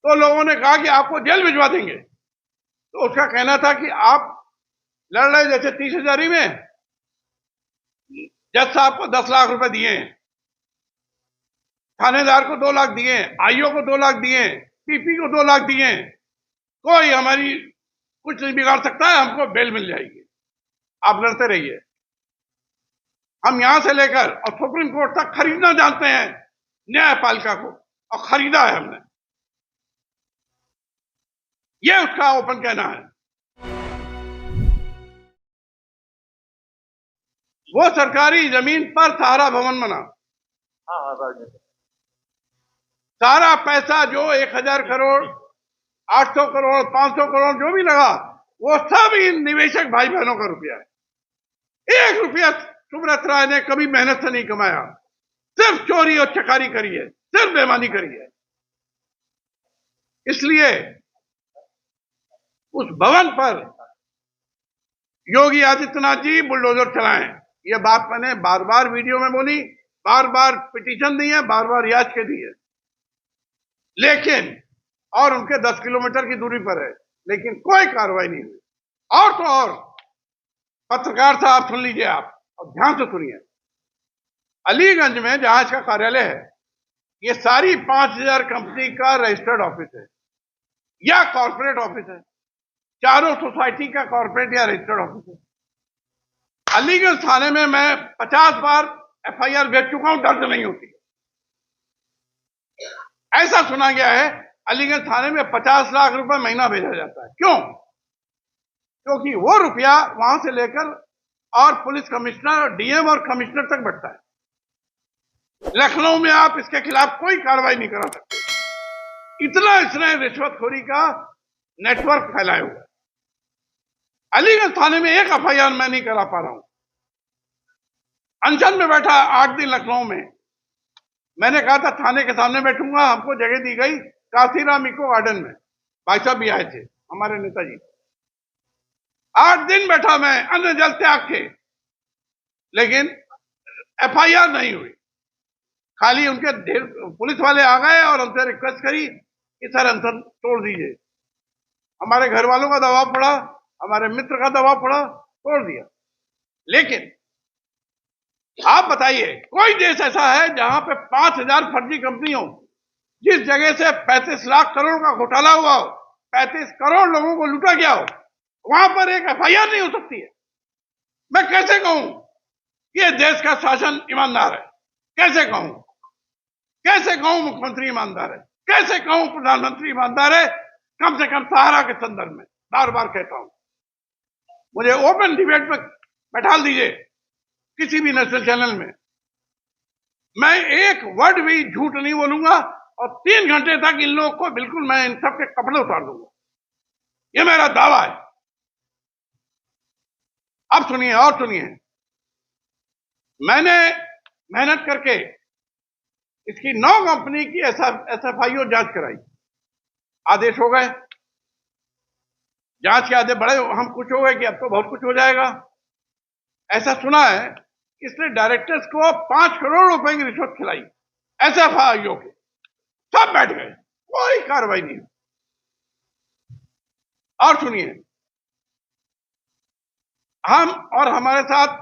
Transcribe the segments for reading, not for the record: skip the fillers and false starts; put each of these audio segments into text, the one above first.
तो लोगों ने कहा कि आपको जेल भिजवा देंगे। तो उसका कहना था कि आप लड़ रहे जैसे 30,000 में जज साहब को 10 लाख रुपए दिए, थानेदार को 2 लाख दिए, आईओ को 2 लाख दिए, पीपी को 2 लाख दिए, कोई हमारी कुछ नहीं बिगाड़ सकता है, हमको बेल मिल जाएगी, आप लड़ते रहिए। हम यहां से लेकर और सुप्रीम कोर्ट तक खरीदना जानते हैं न्यायपालिका को, और खरीदा है हमने, ये उसका ओपन कहना है। वो सरकारी जमीन पर सहारा भवन बना, सारा पैसा जो 1,000 करोड़, 800 करोड़, 500 करोड़ जो भी लगा, वो सब इन निवेशक भाई बहनों का रुपया है। 1 रुपया सुब्रत राय ने कभी मेहनत से नहीं कमाया, सिर्फ चोरी और चकारी करी है, सिर्फ बेईमानी करी है। इसलिए उस भवन पर योगी आदित्यनाथ जी बुलडोजर चलाएं, ये बात मैंने बार बार वीडियो में बोली, बार बार पिटीशन दी है, बार बार याचिका दी है, लेकिन और उनके 10 किलोमीटर की दूरी पर है, लेकिन कोई कार्रवाई नहीं हुई। और तो और पत्रकार साहब सुन लीजिए, आप और ध्यान से सुनिए, अलीगंज में जहां इसका कार्यालय है, ये सारी 5,000 कंपनी का रजिस्टर्ड ऑफिस है या कॉर्पोरेट ऑफिस है, चारों सोसाइटी का कॉर्पोरेट या रजिस्टर्ड ऑफिस है। अलीगंज थाने में मैं 50 बार एफआईआर भेज चुका हूं, दर्ज नहीं होती। ऐसा सुना गया है अलीगंज थाने में 50 लाख रुपए महीना भेजा जाता है। क्यों? क्योंकि वो रुपया वहां से लेकर और पुलिस कमिश्नर, डीएम और कमिश्नर तक बढ़ता है। लखनऊ में आप इसके खिलाफ कोई कार्रवाई नहीं करा सकते, इतना इसने रिश्वतखोरी का नेटवर्क फैलाया हुआ है। अलीगंज थाने में एक एफआईआर मैं नहीं करा पा रहा हूं। अनशन में बैठा 8 दिन लखनऊ में, मैंने कहा था थाने के सामने बैठूंगा, हमको जगह दी गई काशीराम इको गार्डन में, भाई साहब भी आए थे हमारे नेताजी। 8 दिन बैठा मैं अन्न जल त्याग के, लेकिन एफआईआर नहीं हुई। खाली उनके पुलिस वाले आ गए और हमसे रिक्वेस्ट करी कि सर अनशन तोड़ दीजिए। हमारे घर वालों का दबाव पड़ा, हमारे मित्र का दबाव पड़ा, तोड़ दिया। लेकिन आप बताइए, कोई देश ऐसा है जहां पे 5,000 फर्जी कंपनी हो, जिस जगह से 35 लाख करोड़ का घोटाला हुआ हो, 35 करोड़ लोगों को लूटा गया हो, वहां पर एक एफआईआर नहीं हो सकती है? मैं कैसे कहूं कि ये देश का शासन ईमानदार है? कैसे कहूं? कैसे कहूं मुख्यमंत्री ईमानदार है? कैसे कहूं प्रधानमंत्री ईमानदार है? कम से कम सहारा के संदर्भ में बार बार कहता हूं। मुझे ओपन डिबेट में बैठा दीजिए किसी भी नेशनल चैनल में, मैं एक वर्ड भी झूठ नहीं बोलूंगा, और 3 घंटे तक इन लोगों को बिल्कुल मैं इन सबके कपड़े उतार दूंगा, ये मेरा दावा है। अब सुनिए और सुनिए, मैंने मेहनत करके इसकी 9 कंपनी की एसएफआईओ जांच कराई, आदेश हो गए, जांच के आदेश बड़े हम खुश हो गए कि अब तो बहुत कुछ हो जाएगा। ऐसा सुना है इसने डायरेक्टर्स को 5 करोड़ रुपए की रिश्वत खिलाई एसएफआईओ के, सब बैठ गए, कोई कार्रवाई नहीं। और सुनिए, हम और हमारे साथ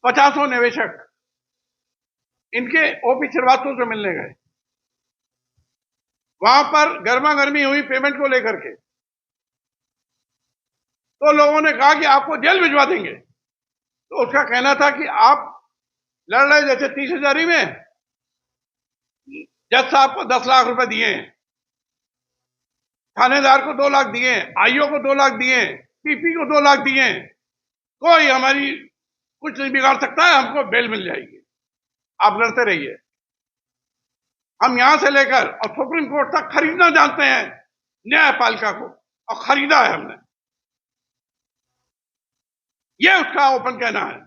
50 निवेशक इनके ओपी श्रीवास्तव से मिलने गए, वहां पर गर्मा गर्मी हुई पेमेंट को लेकर के, तो लोगों ने कहा कि आपको जेल भिजवा देंगे। तो उसका कहना था कि आप लड़ रहे जैसे 30,000 में जज साहब को 10 लाख रुपए दिए, थानेदार को 2 लाख दिए, आईओ को 2 लाख दिए, पीपी को 2 लाख दिए, कोई हमारी कुछ नहीं बिगाड़ सकता है, हमको बेल मिल जाएगी, आप लड़ते रहिए। हम यहां से लेकर और सुप्रीम कोर्ट तक खरीदना जानते हैं न्यायपालिका को, और खरीदा है हमने, ये उसका ओपन कहना है।